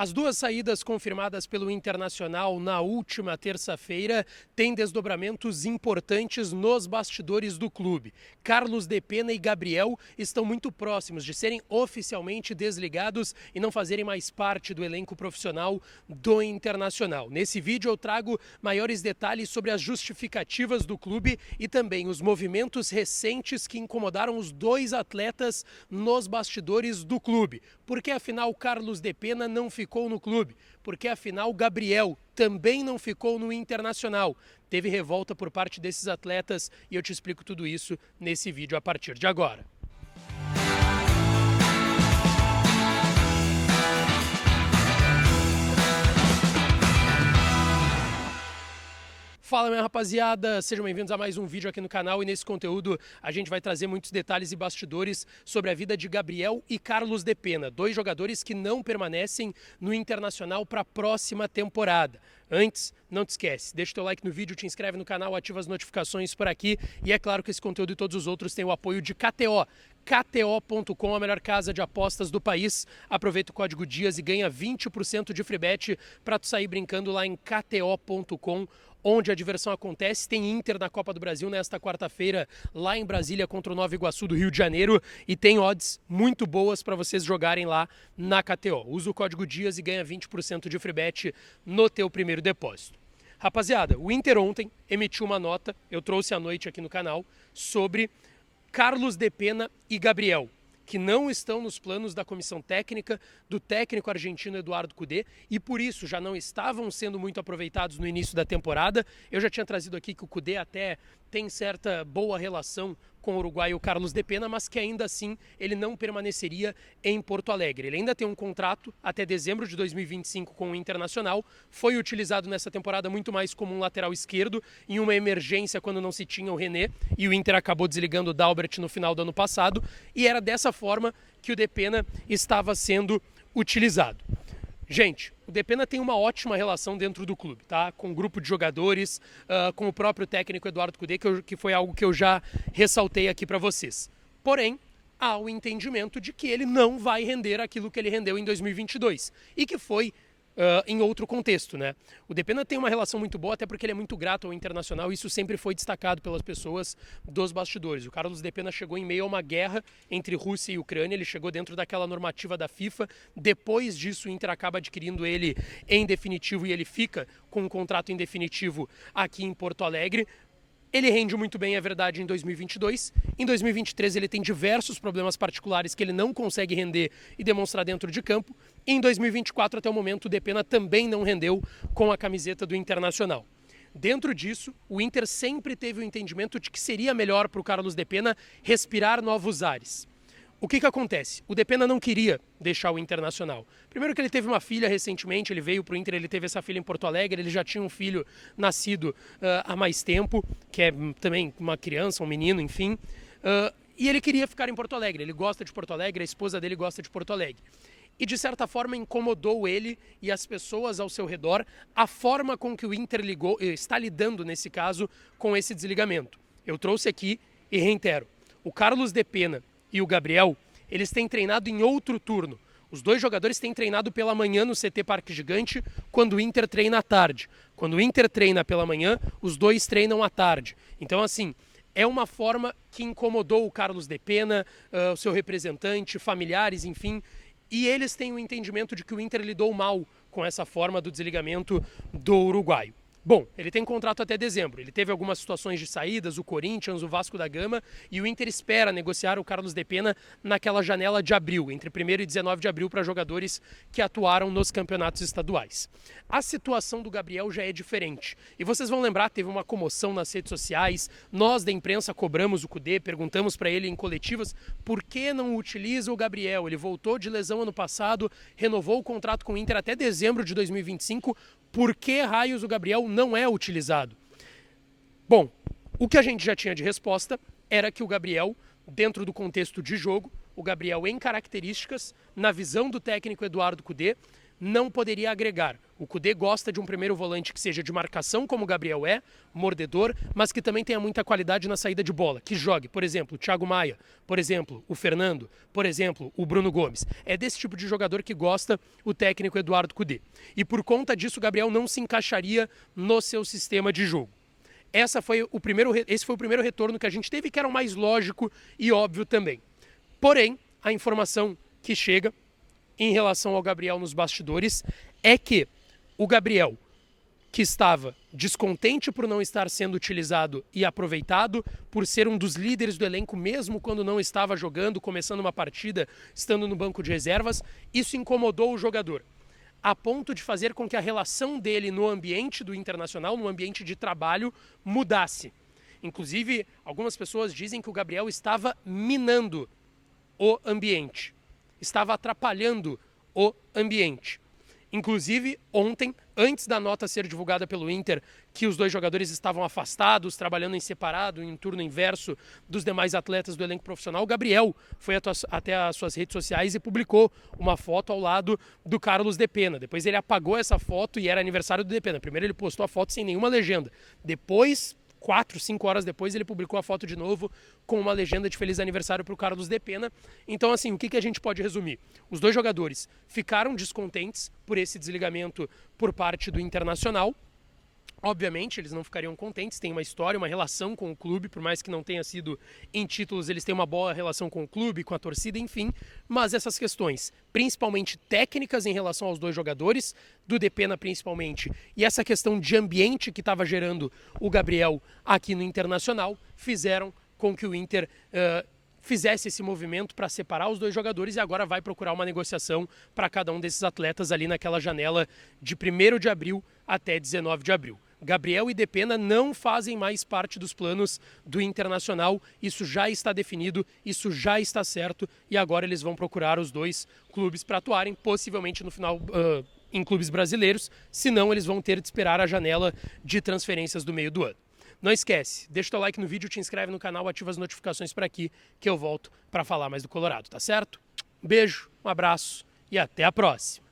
As duas saídas confirmadas pelo Internacional na última terça-feira têm desdobramentos importantes nos bastidores do clube. Carlos de Pena e Gabriel estão muito próximos de serem oficialmente desligados e não fazerem mais parte do elenco profissional do Internacional. Nesse vídeo eu trago maiores detalhes sobre as justificativas do clube e também os movimentos recentes que incomodaram os dois atletas nos bastidores do clube. Porque afinal Carlos de Pena não ficou no clube, porque afinal Gabriel também não ficou no Internacional. Teve revolta por parte desses atletas e eu te explico tudo isso nesse vídeo a partir de agora. Fala minha rapaziada, sejam bem-vindos a mais um vídeo aqui no canal e nesse conteúdo a gente vai trazer muitos detalhes e bastidores sobre a vida de Gabriel e Carlos de Pena, dois jogadores que não permanecem no Internacional para a próxima temporada. Antes, não te esquece, deixa o teu like no vídeo, te inscreve no canal, ativa as notificações por aqui e é claro que esse conteúdo e todos os outros têm o apoio de KTO. KTO.com, a melhor casa de apostas do país. Aproveita o código DIAS e ganha 20% de free bet para tu sair brincando lá em KTO.com, onde a diversão acontece. Tem Inter na Copa do Brasil nesta quarta-feira, lá em Brasília contra o Nova Iguaçu do Rio de Janeiro. E tem odds muito boas para vocês jogarem lá na KTO. Usa o código DIAS e ganha 20% de free bet no teu primeiro depósito. Rapaziada, o Inter ontem emitiu uma nota, eu trouxe à noite aqui no canal, sobre Carlos de Pena e Gabriel, que não estão nos planos da comissão técnica do técnico argentino Eduardo Cudê e por isso já não estavam sendo muito aproveitados no início da temporada. Eu já tinha trazido aqui que o Cudê até tem certa boa relação com o uruguaio Carlos de Pena, mas que ainda assim ele não permaneceria em Porto Alegre. Ele ainda tem um contrato até dezembro de 2025 com o Internacional, foi utilizado nessa temporada muito mais como um lateral esquerdo, em uma emergência quando não se tinha o René, e o Inter acabou desligando o Dalbert no final do ano passado, e era dessa forma que o de Pena estava sendo utilizado. Gente, o de Pena tem uma ótima relação dentro do clube, tá? Com o grupo de jogadores, com o próprio técnico Eduardo Cudê, que foi algo que eu já ressaltei aqui para vocês. Porém, há o entendimento de que ele não vai render aquilo que ele rendeu em 2022 e que foi em outro contexto, né? O de Pena tem uma relação muito boa, até porque ele é muito grato ao Internacional e isso sempre foi destacado pelas pessoas dos bastidores. O Carlos de Pena chegou em meio a uma guerra entre Rússia e Ucrânia, ele chegou dentro daquela normativa da FIFA, depois disso o Inter acaba adquirindo ele em definitivo e ele fica com um contrato em definitivo aqui em Porto Alegre. Ele rende muito bem, é verdade, em 2022. Em 2023 ele tem diversos problemas particulares que ele não consegue render e demonstrar dentro de campo. E em 2024, até o momento, o de Pena também não rendeu com a camiseta do Internacional. Dentro disso, o Inter sempre teve o entendimento de que seria melhor para o Carlos de Pena respirar novos ares. O que acontece? O de Pena não queria deixar o Internacional. Primeiro que ele teve uma filha recentemente, ele veio para o Inter, ele teve essa filha em Porto Alegre, ele já tinha um filho nascido há mais tempo, que é também uma criança, um menino, enfim. E ele queria ficar em Porto Alegre, ele gosta de Porto Alegre, a esposa dele gosta de Porto Alegre. E de certa forma incomodou ele e as pessoas ao seu redor a forma com que o Inter está lidando, nesse caso, com esse desligamento. Eu trouxe aqui e reitero, o Carlos de Pena e o Gabriel, eles têm treinado em outro turno. Os dois jogadores têm treinado pela manhã no CT Parque Gigante, quando o Inter treina à tarde. Quando o Inter treina pela manhã, os dois treinam à tarde. Então, assim, é uma forma que incomodou o Carlos de Pena, o seu representante, familiares, enfim. E eles têm o entendimento de que o Inter lidou mal com essa forma do desligamento do uruguaio. Bom, ele tem contrato até dezembro, ele teve algumas situações de saídas, o Corinthians, o Vasco da Gama, e o Inter espera negociar o Carlos de Pena naquela janela de abril, entre 1º e 19 de abril, para jogadores que atuaram nos campeonatos estaduais. A situação do Gabriel já é diferente, e vocês vão lembrar, teve uma comoção nas redes sociais, nós da imprensa cobramos o Cudê, perguntamos para ele em coletivas, por que não utiliza o Gabriel? Ele voltou de lesão ano passado, renovou o contrato com o Inter até dezembro de 2025, por que raios o Gabriel não é utilizado? Bom, o que a gente já tinha de resposta era que o Gabriel, dentro do contexto de jogo, o Gabriel em características, na visão do técnico Eduardo Cudê, não poderia agregar. O Kudê gosta de um primeiro volante que seja de marcação, como o Gabriel é, mordedor, mas que também tenha muita qualidade na saída de bola, que jogue, por exemplo, o Thiago Maia, por exemplo, o Fernando, por exemplo, o Bruno Gomes. É desse tipo de jogador que gosta o técnico Eduardo Kudê. E por conta disso, o Gabriel não se encaixaria no seu sistema de jogo. Esse foi o primeiro retorno que a gente teve, que era o mais lógico e óbvio também. Porém, a informação que chega em relação ao Gabriel nos bastidores é que o Gabriel, que estava descontente por não estar sendo utilizado e aproveitado, por ser um dos líderes do elenco mesmo quando não estava jogando, começando uma partida, estando no banco de reservas, isso incomodou o jogador, a ponto de fazer com que a relação dele no ambiente do Internacional, no ambiente de trabalho, mudasse. Inclusive, algumas pessoas dizem que o Gabriel estava minando o ambiente, estava atrapalhando o ambiente. Inclusive, ontem, antes da nota ser divulgada pelo Inter, que os dois jogadores estavam afastados, trabalhando em separado, em turno inverso dos demais atletas do elenco profissional, o Gabriel foi até as suas redes sociais e publicou uma foto ao lado do Carlos Depena. Depois ele apagou essa foto e era aniversário do Depena. Primeiro ele postou a foto sem nenhuma legenda. Depois, 4, 5 horas depois, ele publicou a foto de novo com uma legenda de feliz aniversário para o Carlos Depena. Então, assim, o que a gente pode resumir? Os dois jogadores ficaram descontentes por esse desligamento por parte do Internacional. Obviamente, eles não ficariam contentes, tem uma história, uma relação com o clube, por mais que não tenha sido em títulos, eles têm uma boa relação com o clube, com a torcida, enfim. Mas essas questões, principalmente técnicas em relação aos dois jogadores, do Depena principalmente, e essa questão de ambiente que estava gerando o Gabriel aqui no Internacional, fizeram com que o Inter fizesse esse movimento para separar os dois jogadores e agora vai procurar uma negociação para cada um desses atletas ali naquela janela de 1º de abril até 19 de abril. Gabriel e Depena não fazem mais parte dos planos do Internacional, isso já está definido, isso já está certo e agora eles vão procurar os dois clubes para atuarem, possivelmente no final em clubes brasileiros, senão eles vão ter de esperar a janela de transferências do meio do ano. Não esquece, deixa o teu like no vídeo, te inscreve no canal, ativa as notificações para aqui que eu volto para falar mais do Colorado, tá certo? Um beijo, um abraço e até a próxima!